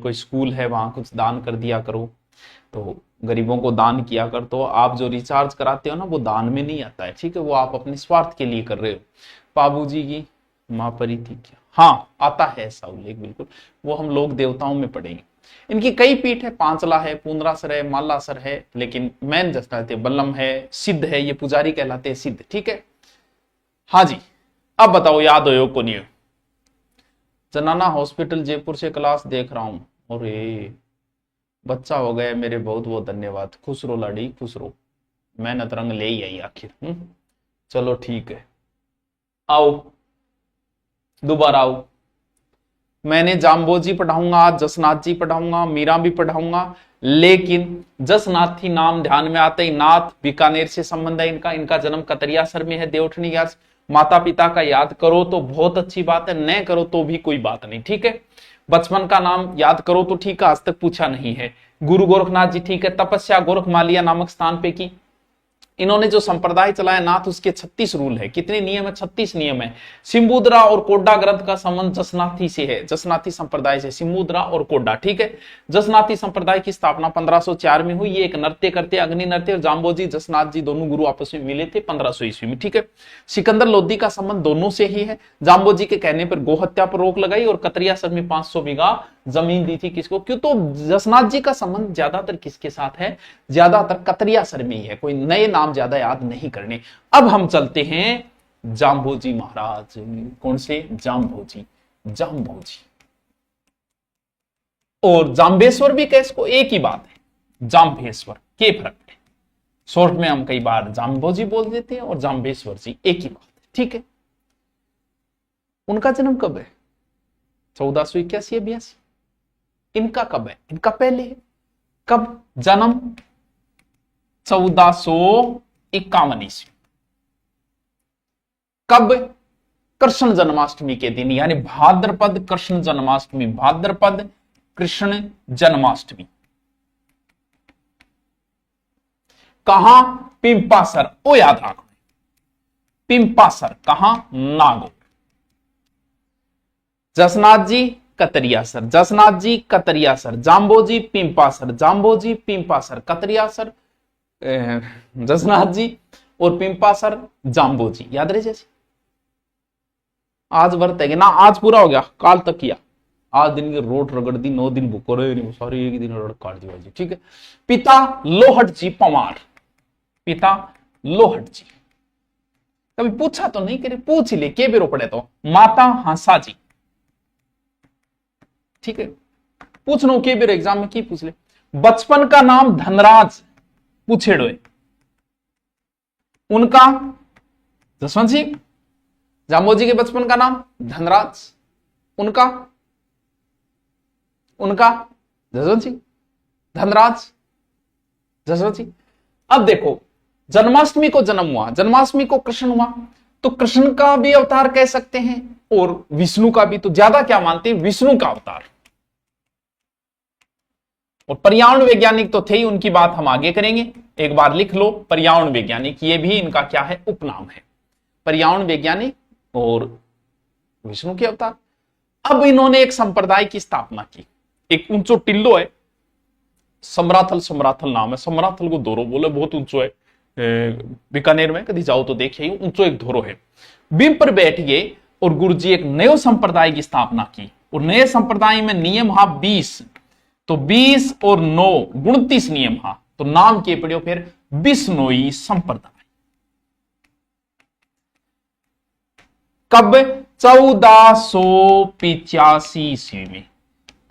कोई स्कूल है वहां कुछ दान कर दिया करो, तो गरीबों को दान किया कर। तो आप जो रिचार्ज कराते हो ना वो दान में नहीं आता है, ठीक है, वो आप अपने स्वार्थ के लिए कर रहे हो। बाबूजी की माँ परी थी क्या, हाँ आता है ऐसा उल्लेख बिल्कुल, वो हम लोग देवताओं में पढ़ेंगे। इनकी कई पीठ है, पांचला है, पूंदरासर है, मालासर है, लेकिन मैन जस्ट है बल्लम है, सिद्ध है, ये पुजारी कहलाते हैं सिद्ध, ठीक है। हाँ जी, अब बताओ याद हो को नहीं हो। जनाना हॉस्पिटल जयपुर से क्लास देख रहा हूं, अरे बच्चा हो गया मेरे, बहुत बहुत धन्यवाद, खुश रो लाडी खुश रो, मेहनत रंग ले ही आई आखिर। चलो ठीक है, आओ दोबारा आओ। मैंने जाम्बोजी पढ़ाऊंगा, जसनाथ जी पढ़ाऊंगा, मीरा भी पढ़ाऊंगा, लेकिन जसनाथ ही नाम ध्यान में आते ही, नाथ बीकानेर से संबंध है इनका, इनका जन्म कतरियासर में है, देवठनी यास। माता पिता का याद करो तो बहुत अच्छी बात है, न करो तो भी कोई बात नहीं, ठीक है। बचपन का नाम याद करो तो ठीक है, आज तक पूछा नहीं है। गुरु गोरखनाथ जी, ठीक है। तपस्या गोरखमालिया नामक स्थान पे की। इन्होंने जो संप्रदाय चलाया नाथ, उसके 36 रूल है। कितने नियम है? 36 नियम है। सिम्बुद्रा और कोड्डा ग्रंथ का संबंध जसनाथी से है, जसनाथी संप्रदाय से, सिम्बुद्रा और कोड्डा, ठीक है। जसनाथी संप्रदाय की स्थापना 1504 में हुई। ये एक नृत्य करते, अग्नि नृत्य, और जाम्बोजी जसनाथ जी दोनों गुरु आपस में मिले थे 1500 ईस्वी में, ठीक है। सिकंदर लोधी का संबंध दोनों से ही है। जाम्बोजी के कहने पर गोहत्या पर रोक लगाई और कतरियासर में 500 बीघा जमीन दी थी। किसको? क्यों? तो जसनाथ जी का संबंध ज्यादातर किसके साथ है? ज्यादातर कतरियासर में ही है। कोई नए नाम ज्यादा याद नहीं करने। अब हम चलते हैं जाम्बोजी महाराज। कौन से? जाम्बोजी, जाम्बोजी। और जाम्बेश्वर भी कैसको? एक ही बात है, जाम्बेश्वर के फर्क है। शॉर्ट में हम कई बार जाम्बोजी बोल देते हैं और जाम्बेश्वर जी, एक ही बात है, ठीक है। उनका जन्म कब है? 1481 या 82। इनका कब है? इनका पहले है। कब जन्म? 1451 ईस्वी। कब? कृष्ण जन्माष्टमी के दिन, यानी भाद्रपद कृष्ण जन्माष्टमी, भाद्रपद कृष्ण जन्माष्टमी। कहां? पिंपासर, ओ याद रखो, पिंपासर कहां? नागौर। जसनाथ जी कतरियासर, जसनाथ जी कतरियासर, जाम्बोजी पिंपासर, जाम्बोजी पिंपासर, कतरियासर जसनाथ जी, और पिंपासर जाम्बोजी। याद रहे जैसे। आज व्रत है ना, आज पूरा हो गया, काल तक किया। आज दिन की रोट रगड़ दी, 9 दिन भूखो रहे नहीं, सारी एक दिन रगड़ काट दी, ठीक है। पिता लोहट जी पवार, पिता लोहट जी। कभी पूछा तो नहीं, करे पूछ ही ले, के बेरो पड़े तो। माता हांसा जी, ठीक है। पूछ लो के बेरो एग्जाम में की पूछ ले। बचपन का नाम धनराज पूछेड़ो है। उनका? जसवंत सिंह। जाम्बोजी के बचपन का नाम धनराज। उनका? उनका जसवंत सिंह, धनराज, जसवंत सिंह। अब देखो, जन्माष्टमी को जन्म हुआ, जन्माष्टमी को कृष्ण हुआ, तो कृष्ण का भी अवतार कह सकते हैं और विष्णु का भी। तो ज्यादा क्या मानते हैं? विष्णु का अवतार। और पर्यावरण वैज्ञानिक तो थे ही, उनकी बात हम आगे करेंगे। एक बार लिख लो, पर्यावरण वैज्ञानिक, ये भी इनका क्या है? उपनाम है। पर्यावरण वैज्ञानिक और विष्णु के अवतार। अब इन्होंने एक संप्रदाय की स्थापना की। एक ऊंचो टिल्लो है, समराथल, समराथल नाम है। समराथल को धोरो बोले, बहुत ऊंचो है। बीकानेर में कभी जाओ तो देखिए, ऊंचो एक धोरो है। बिंब पर बैठ गए और गुरु जी एक नए संप्रदाय की स्थापना की। और नए संप्रदाय में नियम हा 20, तो 20 और 9 29 नियम हा। तो नाम के पड़ियो फिर बिश्नोई संप्रदाय। कब? 1485 ईस्वी में।